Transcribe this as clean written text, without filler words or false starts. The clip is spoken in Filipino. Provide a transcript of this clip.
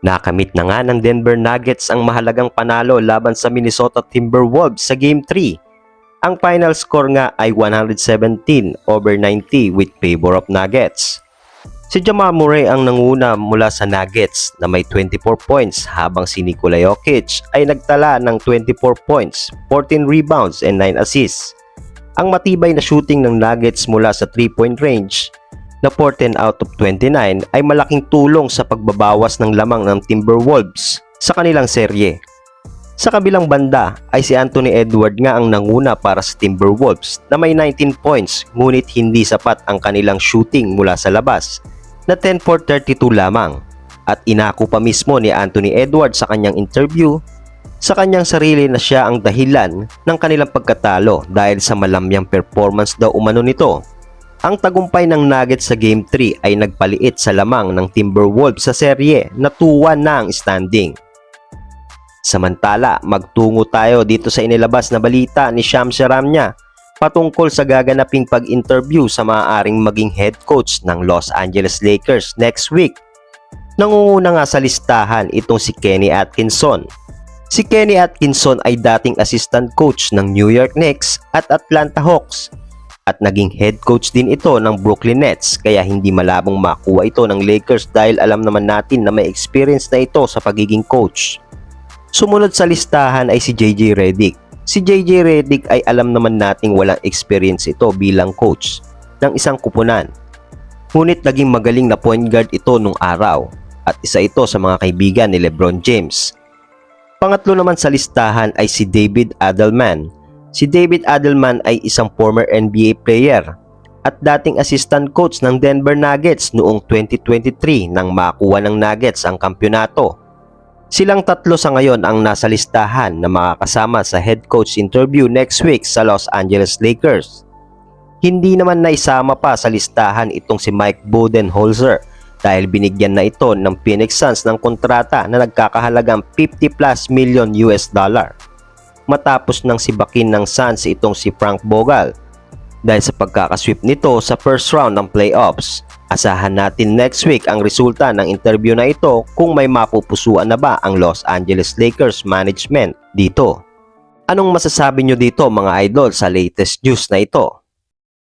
Nakamit na nga ng Denver Nuggets ang mahalagang panalo laban sa Minnesota Timberwolves sa Game 3. Ang final score nga ay 117/90 with favor of Nuggets. Si Jamal Murray ang nanguna mula sa Nuggets na may 24 points habang si Nikola Jokic ay nagtala ng 24 points, 14 rebounds and 9 assists. Ang matibay na shooting ng Nuggets mula sa 3-point range na 14 out of 29 ay malaking tulong sa pagbabawas ng lamang ng Timberwolves sa kanilang serye. Sa kabilang banda ay si Anthony Edwards nga ang nanguna para sa Timberwolves na may 19 points ngunit hindi sapat ang kanilang shooting mula sa labas na 10 for 32 lamang. At inako pa mismo ni Anthony Edwards sa kanyang interview sa kanyang sarili na siya ang dahilan ng kanilang pagkatalo dahil sa malamyang performance daw umano nito. Ang tagumpay ng Nuggets sa Game 3 ay nagpaliit sa lamang ng Timberwolves sa serye na 2-1 na ang standing. Samantala, magtungo tayo dito sa inilabas na balita ni Shams Charania patungkol sa gaganaping pag-interview sa maaaring maging head coach ng Los Angeles Lakers next week. Nangunguna nga sa listahan itong si Kenny Atkinson. Si Kenny Atkinson ay dating assistant coach ng New York Knicks at Atlanta Hawks. At naging head coach din ito ng Brooklyn Nets kaya hindi malabong makuha ito ng Lakers dahil alam naman natin na may experience na ito sa pagiging coach. Sumunod sa listahan ay si JJ Redick. Si JJ Redick ay alam naman nating walang experience ito bilang coach ng isang kupunan. Ngunit naging magaling na point guard ito nung araw at isa ito sa mga kaibigan ni LeBron James. Pangatlo naman sa listahan ay si David Adelman. Si David Adelman ay isang former NBA player at dating assistant coach ng Denver Nuggets noong 2023 nang makuha ng Nuggets ang kampyonato. Silang tatlo sa ngayon ang nasa listahan na makakasama sa head coach interview next week sa Los Angeles Lakers. Hindi naman naisama pa sa listahan itong si Mike Budenholzer dahil binigyan na ito ng Phoenix Suns ng kontrata na nagkakahalagang $50+ million matapos nang sibakin ng Suns itong si Frank Vogel dahil sa pagkakasweep nito sa first round ng playoffs. Asahan natin next week ang resulta ng interview na ito kung may mapupusuan na ba ang Los Angeles Lakers management dito. Anong masasabi nyo dito mga idol sa latest news na ito?